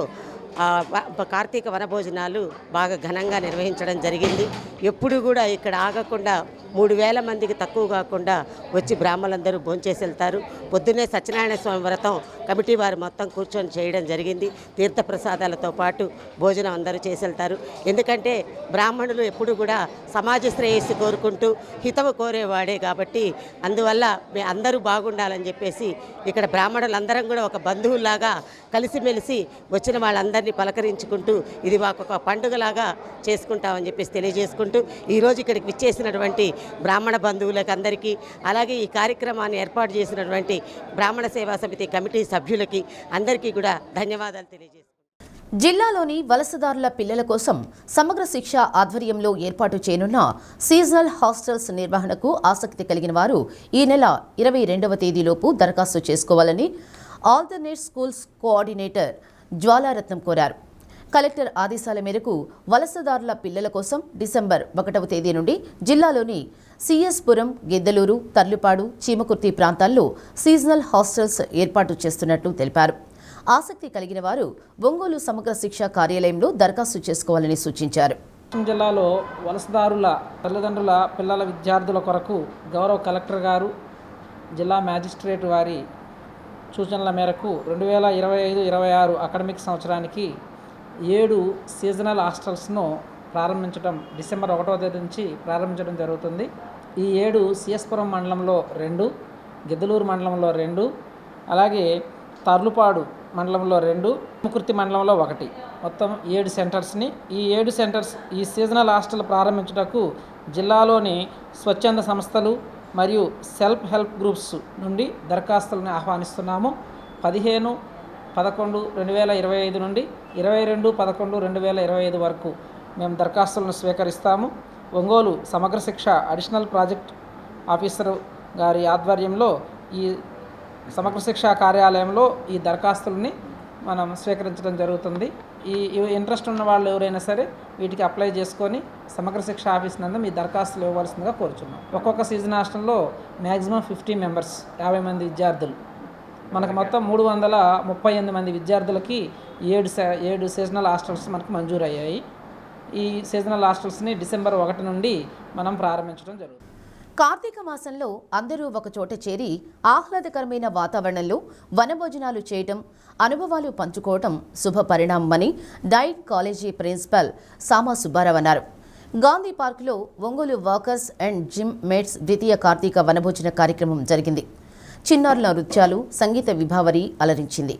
కార్తీక వనభోజనాలు బాగా ఘనంగా నిర్వహించడం జరిగింది. ఎప్పుడు కూడా ఇక్కడ ఆగకుండా 3000 మందికి తక్కువ కాకుండా వచ్చి బ్రాహ్మణులందరూ భోంచేసి వెళ్తారు. పొద్దున్నే సత్యనారాయణ స్వామి వ్రతం కమిటీ వారు మొత్తం కూర్చొని చేయడం జరిగింది. తీర్థప్రసాదాలతో పాటు భోజనం అందరూ చేసి వెళ్తారు. ఎందుకంటే బ్రాహ్మణులు ఎప్పుడు కూడా సమాజ శ్రేయస్సు కోరుకుంటూ హితవు కోరేవాడే కాబట్టి అందువల్ల అందరూ బాగుండాలని చెప్పేసి ఇక్కడ బ్రాహ్మణులందరం కూడా ఒక బంధువులాగా కలిసిమెలిసి వచ్చిన వాళ్ళందరినీ పలకరించుకుంటూ ఇది మాకు ఒక పండుగలాగా చేసుకుంటామని చెప్పేసి తెలియజేసుకుంటూ ఈరోజు ఇక్కడికి విచ్చేసినటువంటి బ్రాహ్మణ బంధువులకు అందరికీ, అలాగే ఈ కార్యక్రమాన్ని ఏర్పాటు చేసినటువంటి బ్రాహ్మణ సేవా సమితి కమిటీ సభ్యులకి అందరికీ కూడా ధన్యవాదాలు తెలియజేస్తున్నాను. జిల్లాలోని వలసదారుల పిల్లల కోసం సమగ్ర శిక్ష ఆధ్వర్యంలో ఏర్పాటు చేయనున్న సీజనల్ హాస్టల్స్ నిర్వహణకు ఆసక్తి కలిగిన వారు ఈ నెల 22వ తేదీలోపు దరఖాస్తు చేసుకోవాలని ఆల్టర్నేట్ స్కూల్స్ కోఆర్డినేటర్ జ్వాలారత్నం కోరారు. కలెక్టర్ ఆదేశాల మేరకు వలసదారుల పిల్లల కోసం డిసెంబర్ 1వ తేదీ నుండి జిల్లాలోని సిఎస్పురం, గిద్దలూరు, తర్లుపాడు, చీమకుర్తి ప్రాంతాల్లో సీజనల్ హాస్టల్స్ ఏర్పాటు చేస్తున్నట్లు తెలిపారు. ఆసక్తి కలిగిన వారు ఒంగోలు సమగ్ర శిక్ష కార్యాలయంలో దరఖాస్తు చేసుకోవాలని సూచించారు. పశ్చిమ జిల్లాలో వలసదారుల తల్లిదండ్రుల పిల్లల విద్యార్థుల కొరకు గౌరవ కలెక్టర్ గారు జిల్లా మ్యాజిస్ట్రేట్ వారి సూచనల మేరకు 2025-26 అకాడమిక్ సంవత్సరానికి 7 సీజనల్ హాస్టల్స్ను ప్రారంభించడం డిసెంబర్ 1వ తేదీ నుంచి ప్రారంభించడం జరుగుతుంది. ఈ 7 సిఎస్పురం మండలంలో 2, గిద్దలూరు మండలంలో 2, అలాగే తర్లుపాడు మండలంలో 2, ముకుర్తి మండలంలో 1, మొత్తం 7 సెంటర్స్ని ఈ 7 సెంటర్స్ ఈ సీజనల్ హాస్టల్ ప్రారంభించుటకు జిల్లాలోని స్వచ్ఛంద సంస్థలు మరియు సెల్ఫ్ హెల్ప్ గ్రూప్స్ నుండి దరఖాస్తులను ఆహ్వానిస్తున్నాము. 15/11/2025 నుండి 22/11/2025 వరకు మేము దరఖాస్తులను స్వీకరిస్తాము. ఒంగోలు సమగ్ర శిక్ష అడిషనల్ ప్రాజెక్ట్ ఆఫీసర్ గారి ఆధ్వర్యంలో ఈ సమగ్ర శిక్ష కార్యాలయంలో ఈ దరఖాస్తులని మనం స్వీకరించడం జరుగుతుంది. ఈ ఇంట్రెస్ట్ ఉన్న వాళ్ళు ఎవరైనా సరే వీటికి అప్లై చేసుకొని సమగ్ర శిక్ష ఆఫీస్ నందు మీ దరఖాస్తులు ఇవ్వవలసిందిగా కోరుచున్నాం. ఒక్కొక్క సీజన్ హాస్టల్లో మ్యాక్సిమం 50 మెంబర్స్ 50 మంది విద్యార్థులు. మనకు మొత్తం 338 మంది విద్యార్థులకి 7 సీజనల్ హాస్టల్స్ మనకు మంజూరయ్యాయి. ఈ సీజనల్ హాస్టల్స్ని డిసెంబర్ 1 నుండి మనం ప్రారంభించడం జరుగుతుంది. కార్తీక మాసంలో అందరూ ఒకచోట చేరి ఆహ్లాదకరమైన వాతావరణంలో వనభోజనాలు చేయటం, అనుభవాలు పంచుకోవటం శుభ పరిణామమని డైట్ కాలేజీ ప్రిన్సిపల్ సామా సుబ్బారావు అన్నారు. గాంధీ పార్కులో Ongole workers and gym mates ద్వితీయ కార్తీక వనభోజన కార్యక్రమం జరిగింది. చిన్నారుల నృత్యాలు, సంగీత విభావరి అలరించింది.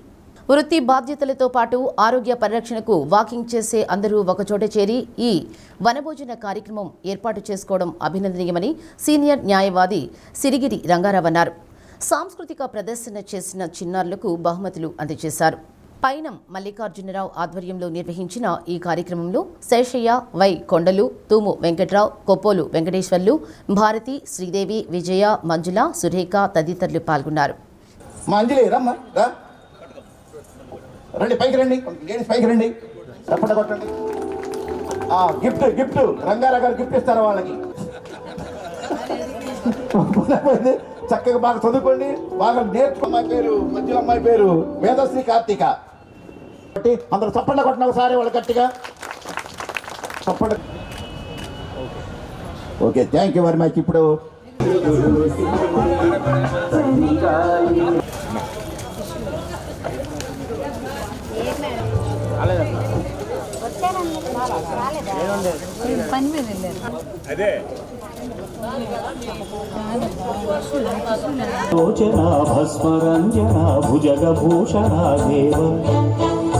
వృత్తి బాధ్యతలతో పాటు ఆరోగ్య పరిరక్షణకు వాకింగ్ చేసే అందరూ ఒకచోట చేరి ఈ వనభోజన కార్యక్రమం ఏర్పాటు చేసుకోవడం అభినందనీయమని సీనియర్ న్యాయవాది సిరిగిరి రంగారావు అన్నారు. సాంస్కృతిక ప్రదర్శన చేసిన చిన్నారులకు బహుమతులు అందజేశారు. పైనం మల్లికార్జునరావు ఆధ్వర్యంలో నిర్వహించిన ఈ కార్యక్రమంలో శేషయ్య, వై కొండలు, తూము వెంకట్రావు, కొప్పోలు వెంకటేశ్వర్లు, భారతి, శ్రీదేవి, విజయ, మంజుల, సురేఖ తదితరులు పాల్గొన్నారు. రండి, పైకి రండి, లేడీస్ పైకి రండి, చప్పట కొట్టండి. గిఫ్ట్ రంగారావు గారు గిఫ్ట్ ఇస్తారు వాళ్ళకి. చక్కగా బాగా చదువుకోండి, బాగా నేర్చుకో. అమ్మాయి పేరు మధ్యలో అమ్మాయి పేరు వేదశ్రీ కార్తీక. అందరూ చప్పట కొట్టిన ఒకసారి వాళ్ళు గట్టిగా చప్పట. Okay, thank you very much. ఇప్పుడు భస్మరంజనా భుజగభూషణా దేవ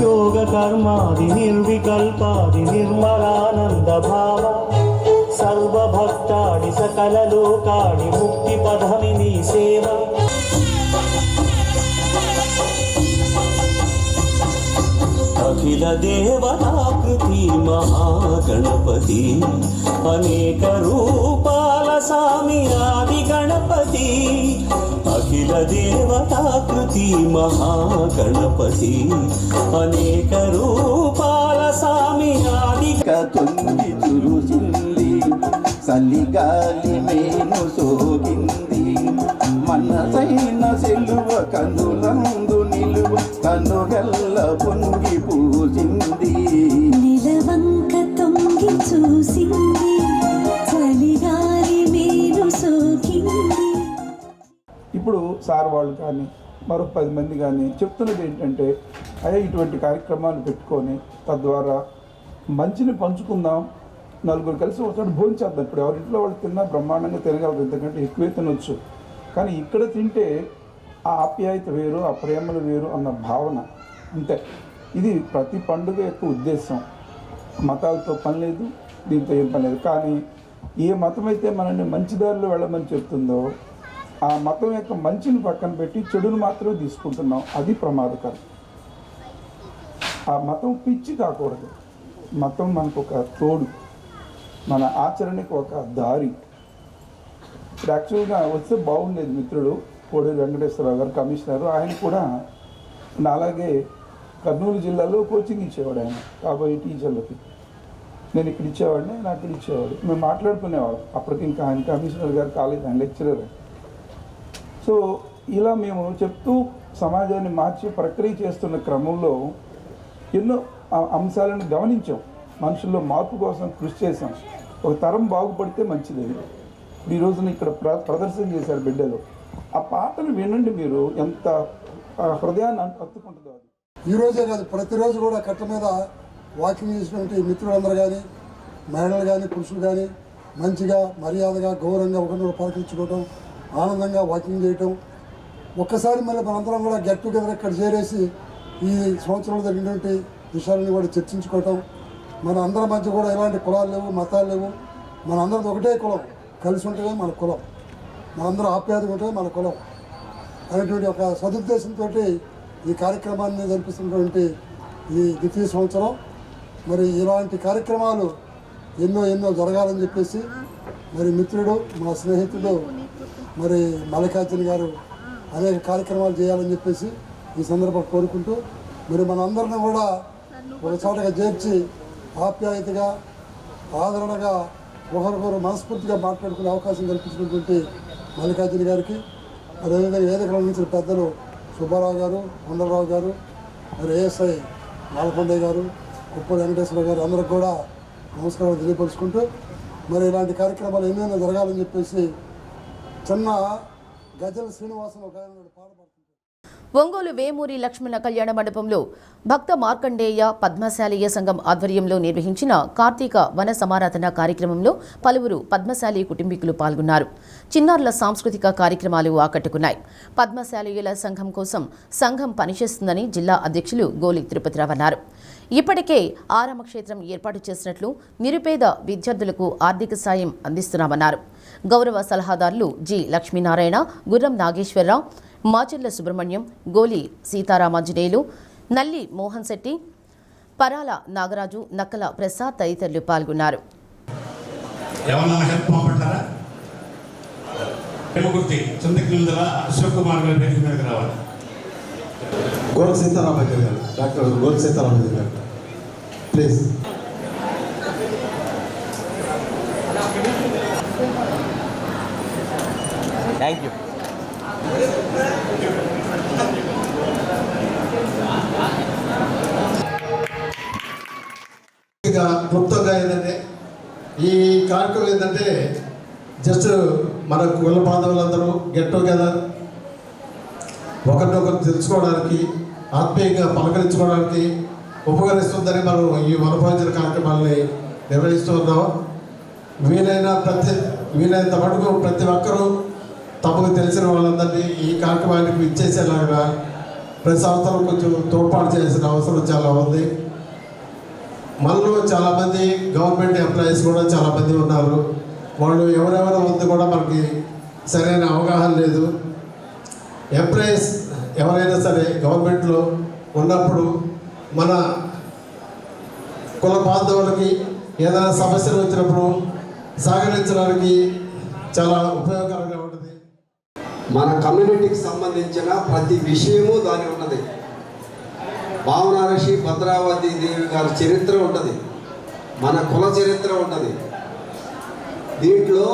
యోగ కర్మాది నిర్వికల్పాది నిర్మలానంద భావ సర్వభక్తాడి సకల లోకాడి ముక్తి పదమిని సేవ. అఖిల దేవతాకృతి మహాగణపతి అనేక రూపాల స్వామి ఆది గణపతి. అఖిల దేవతాకృతి మహాగణపతి అనేక రూపాల స్వామి ఆది. తొంగి చురుసింది చలిగాలి మేను సోకింది మనసైన సెలువ కనులందు నిలువ కనుగల్ల పొంగి పూసింది నిలవంక తొంగి చూసింది చలిగాలి మేను సోకింది. ఇప్పుడు సార్ వాళ్ళు కానీ మరో 10 మంది కానీ చెప్తున్నది ఏంటంటే, అయ్యా ఇటువంటి కార్యక్రమాలు పెట్టుకొని తద్వారా మంచిని పంచుకుందాం, నలుగురు కలిసి ఒకసారి భోంచేద్దాం. ఇప్పుడు ఎవరింట్లో వాళ్ళు తిన్నా బ్రహ్మాండంగా తినగలరు, ఎందుకంటే ఎక్కువే తినొచ్చు. కానీ ఇక్కడ తింటే ఆ ఆప్యాయత వేరు, ఆ ప్రేమలు వేరు అన్న భావన అంతే. ఇది ప్రతి పండుగ యొక్క ఉద్దేశం. మతాలతో పని లేదు, దీంతో ఏం పని లేదు. కానీ ఏ మతం అయితే మనల్ని మంచి దారిలో వెళ్ళమని చెప్తుందో ఆ మతం యొక్క మంచిని పక్కన పెట్టి చెడును మాత్రమే తీసుకుంటున్నాం. అది ప్రమాదకరం. ఆ మతం పిచ్చి కాకూడదు. మతం మనకు ఒక తోడు, మన ఆచరణకు ఒక దారి. ఇప్పుడు యాక్చువల్గా వస్తే బాగుండేది. మిత్రుడు కోడేరు వెంకటేశ్వరరావు గారు కమిషనరు, ఆయన కూడా అలాగే కర్నూలు జిల్లాలో కోచింగ్ ఇచ్చేవాడు. ఆయన కాబోయే టీచర్లకి నేను ఇక్కడ ఇచ్చేవాడిని, నాకు ఇక్కడ ఇచ్చేవాడు. మేము మాట్లాడుకునేవాడు. అప్పటికి ఇంకా ఆయన కమిషనర్ గారు కాలేజ్, ఆయన లెక్చరర్. సో ఇలా మేము చెప్తూ సమాజాన్ని మార్చి ప్రక్రియ చేస్తున్న క్రమంలో ఎన్నో అంశాలను గమనించాం. మనుషుల్లో మార్పు కోసం కృషి చేశాం. ఒక తరం బాగుపడితే మంచిది. ఈ రోజున ఇక్కడ ప్రదర్శన చేశారు బిడ్డలు. ఆ పాటలు వినండి, మీరు ఎంత హృదయాన్ని హత్తుకుంటుందో. అది ఈరోజే కాదు, ప్రతిరోజు కూడా కట్ట మీద వాకింగ్ చేసినటువంటి మిత్రులందరూ కానీ, మహిళలు కానీ, పురుషులు కానీ మంచిగా మర్యాదగా గౌరవంగా ఒకరినొకరు పలకరించుకోవటం, ఆనందంగా వాకింగ్ చేయటం. ఒక్కసారి మళ్ళీ మనందరం కూడా గెట్ టుగెదర్ ఇక్కడ చేరేసి ఈ సంవత్సరంలో జరిగినటువంటి విషయాలను కూడా చర్చించుకోవటం. మన అందరి మధ్య కూడా ఎలాంటి కులాలు లేవు, మతాలు లేవు. మనందరిది ఒకటే కులం, కలిసి ఉంటేనే మన కులం, మనందరూ ఆప్యాయతగా ఉంటే మన కులం అనేటువంటి ఒక సదుద్దేశంతో ఈ కార్యక్రమాన్ని జరిపిస్తున్నటువంటి ఈ ద్వితీయ సంవత్సరం. మరి ఇలాంటి కార్యక్రమాలు ఎన్నో జరగాలని చెప్పేసి మరి మిత్రుడు, మా స్నేహితుడు మరి మల్లికార్జున గారు అనేక కార్యక్రమాలు చేయాలని చెప్పేసి ఈ సందర్భంగా కోరుకుంటూ, మరి మనందరినీ కూడా ఒక చోటగా చేర్చి ఆప్యాయతగా ఆదరణగా ఒకరికొకరు మనస్ఫూర్తిగా మాట్లాడుకునే అవకాశం కల్పించినటువంటి మల్లికార్జున గారికి, అదేవిధంగా వేదికలో నుంచి పెద్దలు సుబ్బారావు గారు, కొండలరావు గారు, మరి ఏఎస్ఐ నాలకొండయ్య గారు, కుప్ప వెంకటేశ్వర గారు అందరికి కూడా నమస్కారం తెలియపరుచుకుంటూ, మరి ఇలాంటి కార్యక్రమాలు ఎన్నెన్నో జరగాలని చెప్పేసి చిన్న గజల శ్రీనివాసం ఒక ఆయన పాడపడుతుంది. ఒంగోలు వేమూరి లక్ష్మణ కళ్యాణ మండపంలో భక్త మార్కండేయ పద్మశాలీయ సంఘం ఆధ్వర్యంలో నిర్వహించిన కార్తీక వన సమారాధన కార్యక్రమంలో పలువురు పద్మశాలి కుటుంబీకులు పాల్గొన్నారు. చిన్నారుల సాంస్కృతిక కార్యక్రమాలు ఆకట్టుకున్నాయి. పద్మశాలీయుల సంఘం కోసం సంఘం పనిచేస్తుందని జిల్లా అధ్యక్షులు గోలి తిరుపతిరావు అన్నారు. ఇప్పటికే ఆరామక్షేత్రం ఏర్పాటు చేసినట్లు, నిరుపేద విద్యార్థులకు ఆర్థిక సాయం అందిస్తున్నామన్నారు. గౌరవ సలహాదారులు జి లక్ష్మీనారాయణ, గుర్రం నాగేశ్వరరావు, మాచెర్ల సుబ్రహ్మణ్యం, గోలి సీతారామాంజనేయులు, నల్లి మోహన్ శెట్టి, పరాల నాగరాజు, నక్కల ప్రసాద్ తదితరులు పాల్గొన్నారు. ప్లీజ్. Thank you. క్లుప్తంగా ఏంటంటే ఈ కార్యక్రమం ఏంటంటే జస్ట్ మన కుల బాంధవులందరూ గెట్ టుగెదర్ ఒకరినొకరు తెలుసుకోవడానికి, ఆత్మీయంగా పలకరించుకోవడానికి ఉపకరిస్తుందని మనం ఈ వనభోజన కార్యక్రమాలని నిర్వహిస్తూ ఉన్నాం. వీలైనంత మటుకు ప్రతి ఒక్కరూ తమకు తెలిసిన వాళ్ళందరినీ ఈ కార్యక్రమానికి ఇచ్చేసేలాగా ప్రతి సంవత్సరం కొంచెం తోడ్పాటు చేయాల్సిన అవసరం చాలా ఉంది. మనలో చాలామంది గవర్నమెంట్ ఎంప్లాయీస్ కూడా చాలామంది ఉన్నారు. వాళ్ళు ఎవరెవరు ఉంది కూడా మనకి సరైన అవగాహన లేదు. ఎంప్లాయీస్ ఎవరైనా సరే గవర్నమెంట్లో ఉన్నప్పుడు మన కుల బాంధవులకి ఏదైనా సమస్యలు వచ్చినప్పుడు సహకరించడానికి చాలా ఉపయోగకరంగా ఉంటుంది. మన కమ్యూనిటీకి సంబంధించిన ప్రతి విషయము దాని ఉన్నది. భావనారషి భద్రావతి దేవి గారి చరిత్ర ఉంటుంది, మన కుల చరిత్ర ఉంటుంది. దీంట్లో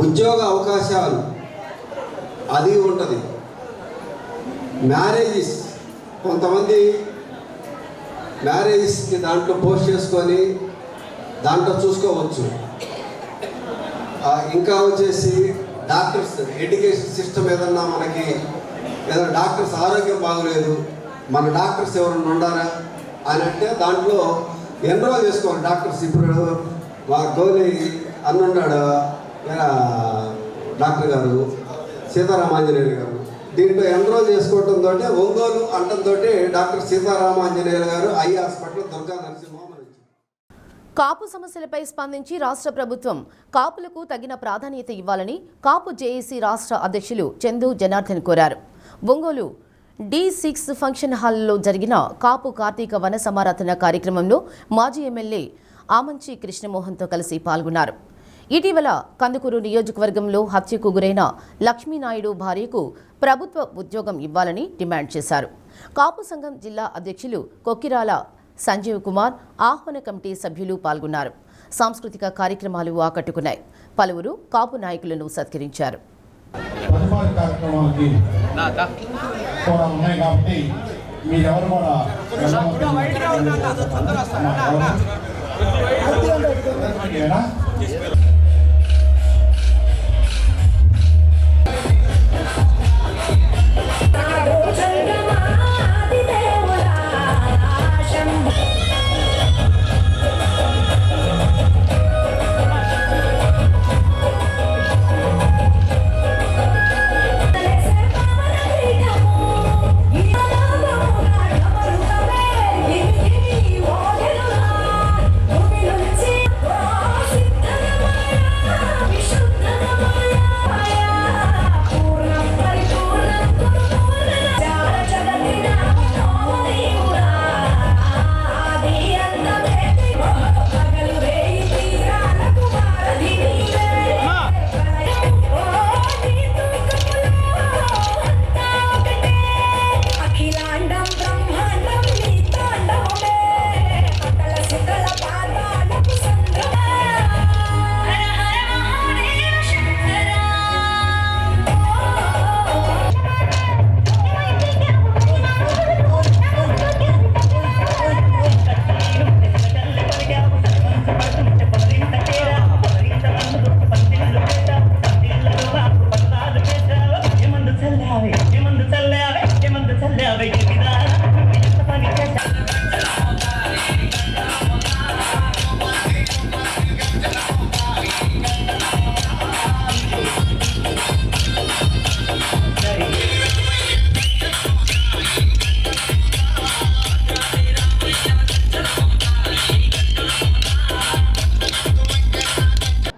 ఉద్యోగ అవకాశాలు అది ఉంటుంది. మ్యారేజెస్, కొంతమంది మ్యారేజెస్కి దాంట్లో పోస్ట్ చేసుకొని దాంట్లో చూసుకోవచ్చు. ఇంకా వచ్చేసి డాక్టర్స్ ఎడ్యుకేషన్ సిస్టమ్ ఏదన్నా మనకి ఏదైనా డాక్టర్స్ ఆరోగ్యం బాగలేదు, మన డాక్టర్స్ ఎవరైనా ఉండారా అని అంటే దాంట్లో ఎన్రోల్ చేసుకోవాలి డాక్టర్స్. ఇప్పుడు మా గోలి అన్నున్నాడు డాక్టర్ గారు సీతారామాంజనేయులు గారు, దీంట్లో ఎన్రోల్ చేసుకోవడంతో ఒంగోలు అంటంతో డాక్టర్ సీతారామాంజనేయులు గారు ఐ హాస్పిటల్ దుర్గా నరసింహ. కాపు సమస్యలపై స్పందించి రాష్ట్ర ప్రభుత్వం కాపులకు తగిన ప్రాధాన్యత ఇవ్వాలని కాపు జేఏసీ రాష్ట్ర అధ్యక్షులు చందు జనార్దన్ కోరారు. ఒంగోలు D6 ఫంక్షన్ హాల్లో జరిగిన కాపు కార్తీక వన సమారాధన కార్యక్రమంలో మాజీ ఎమ్మెల్యే ఆమంచి కృష్ణమోహన్తో కలిసి పాల్గొన్నారు. ఇటీవల కందుకూరు నియోజకవర్గంలో హత్యకు గురైన లక్ష్మీనాయుడు భార్యకు ప్రభుత్వ ఉద్యోగం ఇవ్వాలని డిమాండ్ చేశారు. కాపు సంఘం జిల్లా అధ్యక్షులు కొక్కిరాల సంజీవ్ కుమార్, ఆహ్వాన కమిటీ సభ్యులు పాల్గొన్నారు. సాంస్కృతిక కార్యక్రమాలు ఆకట్టుకున్నాయి. పలువురు కాపు నాయకులను సత్కరించారు.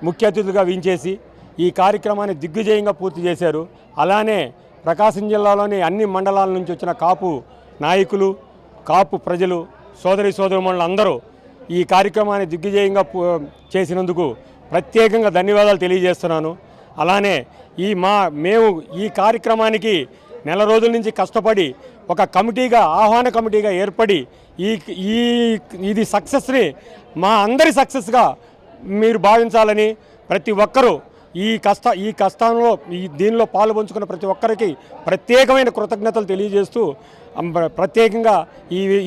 ముఖ్య అతిథులుగా వించేసి ఈ కార్యక్రమాన్ని దిగ్విజయంగా పూర్తి చేశారు. అలానే ప్రకాశం జిల్లాలోని అన్ని మండలాల నుంచి వచ్చిన కాపు నాయకులు, కాపు ప్రజలు, సోదరీమణులు అందరూ ఈ కార్యక్రమాన్ని దిగ్విజయంగా చేసినందుకు ప్రత్యేకంగా ధన్యవాదాలు తెలియజేస్తున్నాను. అలానే మేము ఈ కార్యక్రమానికి నెల రోజుల నుంచి కష్టపడి ఒక కమిటీగా, ఆహ్వాన కమిటీగా ఏర్పడి ఇది సక్సెస్ని మా అందరి సక్సెస్గా మీరు భావించాలని ప్రతి ఒక్కరూ ఈ కష్టంలో దీనిలో పాలుపంచుకున్న ప్రతి ఒక్కరికి ప్రత్యేకమైన కృతజ్ఞతలు తెలియజేస్తూ ప్రత్యేకంగా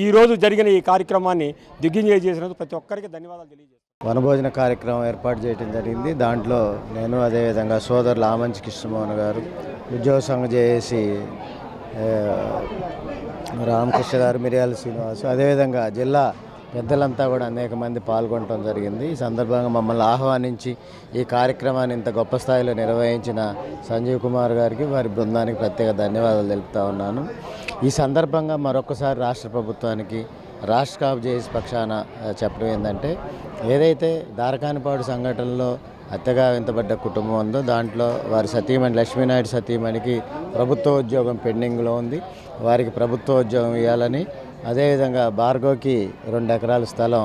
ఈరోజు జరిగిన ఈ కార్యక్రమాన్ని దిగ్విజయం చేసినందుకు ప్రతి ఒక్కరికి ధన్యవాదాలు తెలియజేస్తాను. వనభోజన కార్యక్రమం ఏర్పాటు చేయడం జరిగింది. దాంట్లో నేను, అదేవిధంగా సోదరులు ఆమంచి కృష్ణమోహన్ గారు, ఉద్యోగ సంఘ జేఏసీ రామకృష్ణ గారు, మిర్యాల శ్రీనివాసు, అదేవిధంగా జిల్లా పెద్దలంతా కూడా అనేక మంది పాల్గొనడం జరిగింది. ఈ సందర్భంగా మమ్మల్ని ఆహ్వానించి ఈ కార్యక్రమాన్ని ఇంత గొప్ప స్థాయిలో నిర్వహించిన సంజీవ్ కుమార్ గారికి, వారి బృందానికి ప్రత్యేక ధన్యవాదాలు తెలుపుతా ఉన్నాను. ఈ సందర్భంగా మరొకసారి రాష్ట్ర ప్రభుత్వానికి, రాష్ట్ర కాపు జేఏసీ పక్షాన చెప్పడం ఏంటంటే, ఏదైతే దారకానిపాడు సంఘటనలో హత్యగా వెంటబడ్డ కుటుంబం ఉందో దాంట్లో వారి సతీమణి లక్ష్మీనాయుడు సతీమణికి ప్రభుత్వ ఉద్యోగం పెండింగ్లో ఉంది. వారికి ప్రభుత్వ ఉద్యోగం ఇవ్వాలని, అదేవిధంగా భార్గవ్కి 2 ఎకరాల స్థలం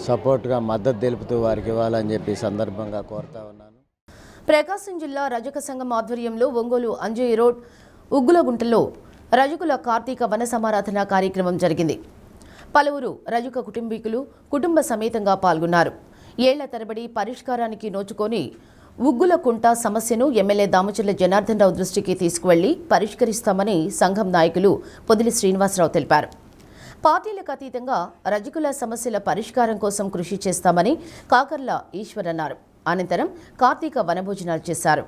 సపోర్ట్గా మద్దతు తెలుపుతూ వారికి ఇవ్వాలని చెప్పి సందర్భంగా కోరుతా ఉన్నాను. ప్రకాశం జిల్లా రజక సంఘం ఆధ్వర్యంలో ఒంగోలు అంజయ్య రోడ్ ఉగ్గులగుంటలో రజకుల కార్తీక వన సమారాధన కార్యక్రమం జరిగింది. పలువురు రజక కుటుంబీకులు కుటుంబ సమేతంగా పాల్గొన్నారు. ఏళ్ల తరబడి పరిష్కారానికి నోచుకొని ఉగ్గులకుంట సమస్యను ఎమ్మెల్యే దామచర్ల జనార్దన్ రావు దృష్టికి తీసుకువెళ్లి పరిష్కరిస్తామని సంఘం నాయకులు పొదిలి శ్రీనివాసరావు తెలిపారు. పార్టీలకు అతీతంగా రజకుల సమస్యల పరిష్కారం కోసం కృషి చేస్తామని కాకర్ల ఈశ్వర్ అన్నారు. అనంతరం కార్తీక వనభోజనాలు చేశారు.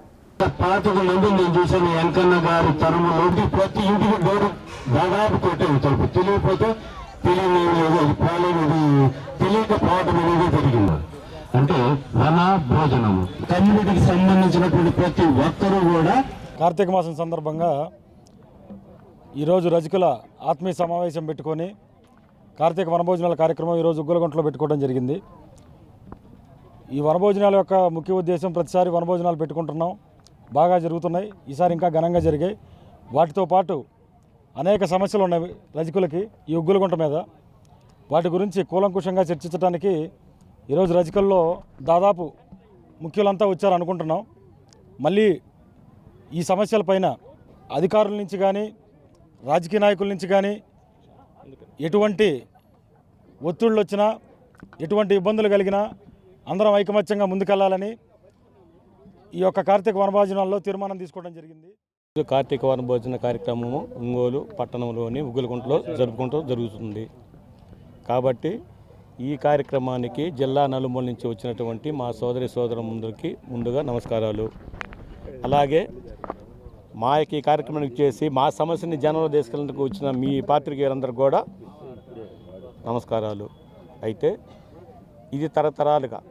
నేను చూసాను వెంకన్న గారి తరంలో ప్రతి ఇంటికి డోరు దాదాపు కొట్టే తలుపు తెలియకపోతే తెలియకపోవడం అనేది జరిగింది. అంటే వన భోజనము కమ్యూనిటీకి సంబంధించినటువంటి ప్రతి ఒక్కరూ కూడా కార్తీక మాసం సందర్భంగా ఈరోజు రజకుల ఆత్మీయ సమావేశం పెట్టుకొని కార్తీక వనభోజనాల కార్యక్రమం ఈరోజు ఉగ్గులగుంటలో పెట్టుకోవడం జరిగింది. ఈ వనభోజనాల యొక్క ముఖ్య ఉద్దేశం, ప్రతిసారి వనభోజనాలు పెట్టుకుంటున్నాం, బాగా జరుగుతున్నాయి. ఈసారి ఇంకా ఘనంగా జరిగాయి. వాటితో పాటు అనేక సమస్యలు ఉన్నాయి రజకులకి ఈ ఉగ్గులగుంట మీద. వాటి గురించి కూలంకుషంగా చర్చించడానికి ఈరోజు రజకుల్లో దాదాపు ముఖ్యులంతా వచ్చారు అనుకుంటున్నాం. మళ్ళీ ఈ సమస్యలపైన అధికారుల నుంచి కానీ, రాజకీయ నాయకుల నుంచి కానీ ఎటువంటి ఒత్తిళ్ళు వచ్చినా, ఎటువంటి ఇబ్బందులు కలిగినా అందరం ఐకమత్యంగా ముందుకెళ్లాలని ఈ యొక్క కార్తీక వనభోజనాల్లో తీర్మానం తీసుకోవడం జరిగింది. కార్తీక వనభోజన కార్యక్రమము ఒంగోలు పట్టణంలోని ఉగ్గులగుంటలో జరుపుకుంటూ జరుగుతుంది. కాబట్టి ఈ కార్యక్రమానికి జిల్లా నలుమూల నుంచి వచ్చినటువంటి మా సోదరి సోదరులందరికీ ముందుగా నమస్కారాలు. అలాగే మా ఈ కార్యక్రమానికి చేసి మా సమస్యని జనంలో తీసుకెళ్ళడానికి వచ్చిన మీ పాత్రికేయులందరికీ కూడా నమస్కారాలు. అయితే ఇది తరతరాలుగా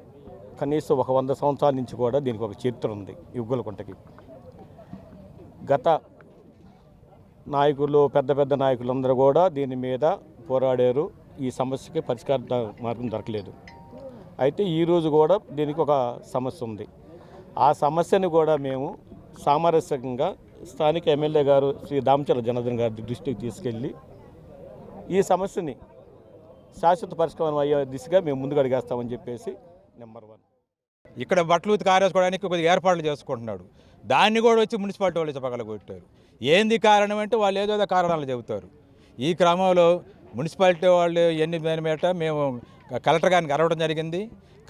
కనీసం ఒక 100 సంవత్సరాల నుంచి కూడా దీనికి ఒక చరిత్ర ఉంది. ఉగ్గులకుంటకి గత నాయకులు, పెద్ద పెద్ద నాయకులందరూ కూడా దీని మీద పోరాడారు. ఈ సమస్యకి పరిష్కార మార్గం దొరకలేదు. అయితే ఈరోజు కూడా దీనికి ఒక సమస్య ఉంది. ఆ సమస్యను కూడా మేము సామరస్యంగా స్థానిక ఎమ్మెల్యే గారు శ్రీ దామచర్ల జనార్దన్ గారి దృష్టికి తీసుకెళ్ళి ఈ సమస్యని శాశ్వత పరిష్కారం అయ్యే దిశగా మేము ముందుకు అడిగేస్తామని చెప్పేసి నెంబర్ 1. ఇక్కడ బట్టలు ఉతికి ఆరేసుకోవడానికి కొద్దిగా ఏర్పాట్లు చేసుకుంటున్నాడు. దాన్ని కూడా వచ్చి మున్సిపాలిటీ వాళ్ళు పగలగొట్టారు. ఏంది కారణం అంటే వాళ్ళు ఏదో కారణాలు చెబుతారు. ఈ క్రమంలో మున్సిపాలిటీ వాళ్ళు ఎన్ని మేట మేము కలెక్టర్ గారిని అరవడం జరిగింది.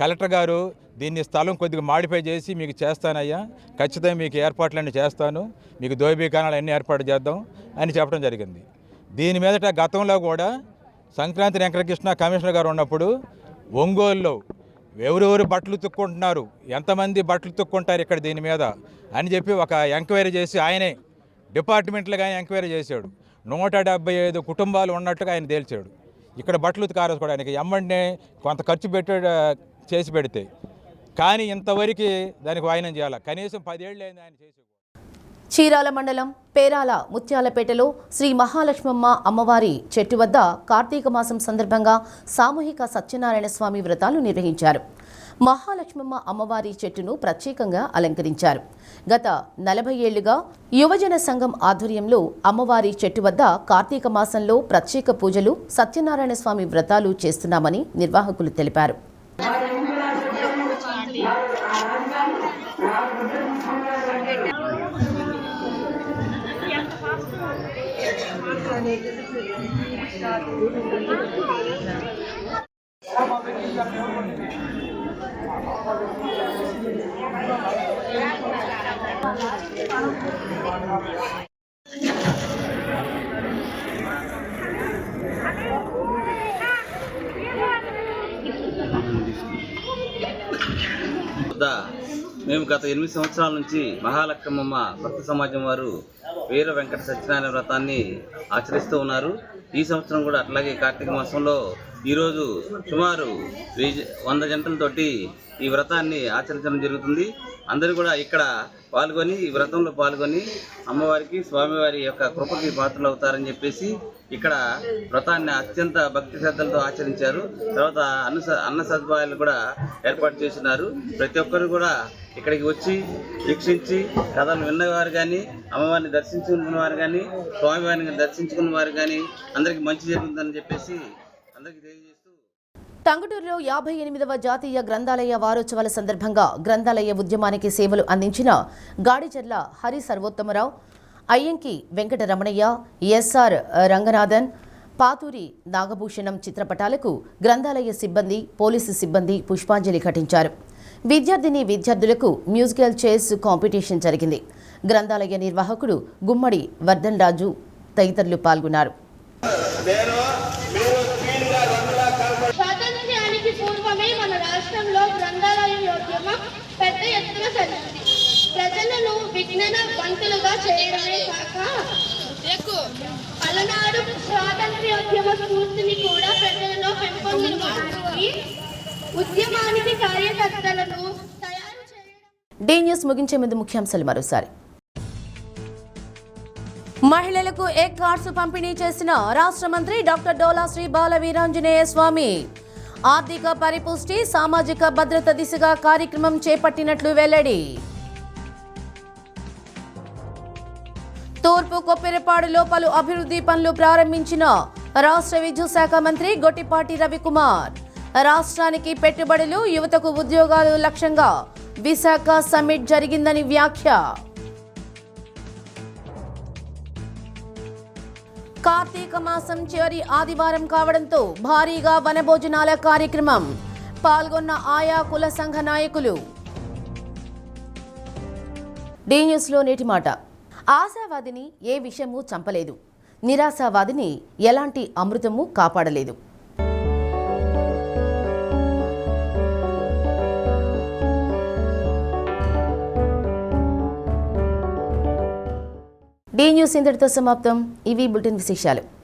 కలెక్టర్ గారు దీన్ని స్థలం కొద్దిగా మాడిఫై చేసి మీకు చేస్తానయ్యా, ఖచ్చితంగా మీకు ఏర్పాట్లన్నీ చేస్తాను, మీకు దోబీకాణాలు అన్నీ ఏర్పాటు చేద్దాం అని చెప్పడం జరిగింది. దీని మీదట గతంలో కూడా సంక్రాంతి వెంకటకృష్ణ కమిషనర్ గారు ఉన్నప్పుడు ఒంగోలులో ఎవరెవరు బట్టలు తుక్కుంటున్నారు, ఎంతమంది బట్టలు తుక్కుంటారు ఇక్కడ దీని మీద అని చెప్పి ఒక ఎంక్వైరీ చేసి ఆయనే డిపార్ట్మెంట్లో కానీ ఎంక్వైరీ చేశాడు. 175 కుటుంబాలు ఉన్నట్టుగా ఆయన తేల్చాడు. ఇక్కడ బట్టలు ఉతికారేసుకోవడానికి ఎమ్మంటే కొంత ఖర్చు చేసి పెడితే కానీ ఇంతవరకు దానికి వాయినం చేయాలి. కనీసం 10 ఏళ్ళు అయింది ఆయన చేసి. చీరాల మండలం పేరాల ముత్యాలపేటలో శ్రీ మహాలక్ష్మమ్మ అమ్మవారి చెట్టు వద్ద కార్తీక మాసం సందర్భంగా సామూహిక సత్యనారాయణ స్వామి వ్రతాలు నిర్వహించారు. మహాలక్ష్మమ్మ అమ్మవారి చెట్టును ప్రత్యేకంగా అలంకరించారు. గత 40 ఏళ్లుగా యువజన సంఘం ఆధ్వర్యంలో అమ్మవారి చెట్టు వద్ద కార్తీక మాసంలో ప్రత్యేక పూజలు, సత్యనారాయణ స్వామి వ్రతాలు చేస్తున్నామని నిర్వాహకులు తెలిపారు. మేము గత 8 సంవత్సరాల నుంచి మహాలక్ష్మమ్మ భక్త సమాజం వారు వీర వెంకట సత్యనారాయణ వ్రతాన్ని ఆచరిస్తూ ఉన్నారు. ఈ సంవత్సరం కూడా అట్లాగే కార్తీక మాసంలో ఈరోజు సుమారు 100 జంటలతోటి ఈ వ్రతాన్ని ఆచరించడం జరుగుతుంది. అందరూ కూడా ఇక్కడ పాల్గొని ఈ వ్రతంలో పాల్గొని అమ్మవారికి స్వామివారి యొక్క కృపకి పాత్రలు అవుతారని చెప్పేసి ఇక్కడ వ్రతాన్ని అత్యంత భక్తి శ్రద్ధలతో ఆచరించారు. తర్వాత అన్న సదుపాయాలు కూడా ఏర్పాటు చేస్తున్నారు. ప్రతి ఒక్కరు కూడా ఇక్కడికి వచ్చి వీక్షించి కథలు విన్నవారు కానీ, అమ్మవారిని దర్శించుకున్న వారు కానీ, స్వామివారిని దర్శించుకున్న వారు కానీ అందరికీ మంచి జరుగుతుందని చెప్పేసి అందరికీ తెలియజేస్తూ టంగుటూరులో 58వ జాతీయ గ్రంథాలయ వారోత్సవాల సందర్భంగా గ్రంథాలయ ఉద్యమానికి సేవలు అందించిన గాడిచెర్ల హరి సర్వోత్తమరావు, అయ్యంకి వెంకటరమణయ్య, ఎస్ఆర్ రంగనాథన్, పాతూరి నాగభూషణం చిత్రపటాలకు గ్రంథాలయ సిబ్బంది, పోలీసు సిబ్బంది పుష్పాంజలి ఘటించారు. విద్యార్థులకు మ్యూజికల్ చైర్స్ కాంపిటీషన్ జరిగింది. గ్రంథాలయ నిర్వాహకుడు గుమ్మడి వర్ధన్ రాజు తదితరులు పాల్గొన్నారు. స్వాతంత్ర్యానికి పూర్వమే మన రాష్ట్రంలో గ్రంథాలయ ఉద్యమం పెద్ద ఎత్తున సాగింది. ప్రజలను విజ్ఞానవంతులుగా చేయడమే కాక అలనాడు స్వాతంత్ర్యోద్యమ స్ఫూర్తిని కూడా ప్రజలలో పెంపొందించడానికి ఉద్యమానికి కార్యకర్తలను తయారు చేయడం. డి న్యూస్ ముగించే ముందు ముఖ్యాంశాలు మరోసారి. మహిళలకు ఎగ్ కార్డ్స్ పంపిణీ చేసిన రాష్ట్ర మంత్రి డాక్టర్ డోలా శ్రీ బాల వీరాంజనేయ స్వామి. ఆర్థిక పరిపుష్టి, సామాజిక భద్రత దిశగా కార్యక్రమం చేపట్టినట్లు వెల్లడి. తూర్పు కొప్పెరపాడులో పలు అభివృద్ధి పనులు ప్రారంభించిన రాష్ట్ర విద్యుత్ శాఖ మంత్రి గొట్టిపాటి రవికుమార్. రాష్ట్రానికి పెట్టుబడులు, యువతకు ఉద్యోగాలు లక్ష్యంగా విశాఖ సమ్మిట్ జరిగిందని వ్యాఖ్య. కార్తీక మాసం చివరి ఆదివారం కావడంతో భారీగా వనభోజనాల కార్యక్రమం. పాల్గొన్న ఆయా కుల సంఘ నాయకులు. డి న్యూస్లో నేటి మాట. ఆశావాదిని ఏ విషయమూ చంపలేదు, నిరాశావాదిని ఎలాంటి అమృతము కాపాడలేదు. డి న్యూస్ ఇంతటితో సమాప్తం. ఇవి బులెటిన్ విశేషాలు.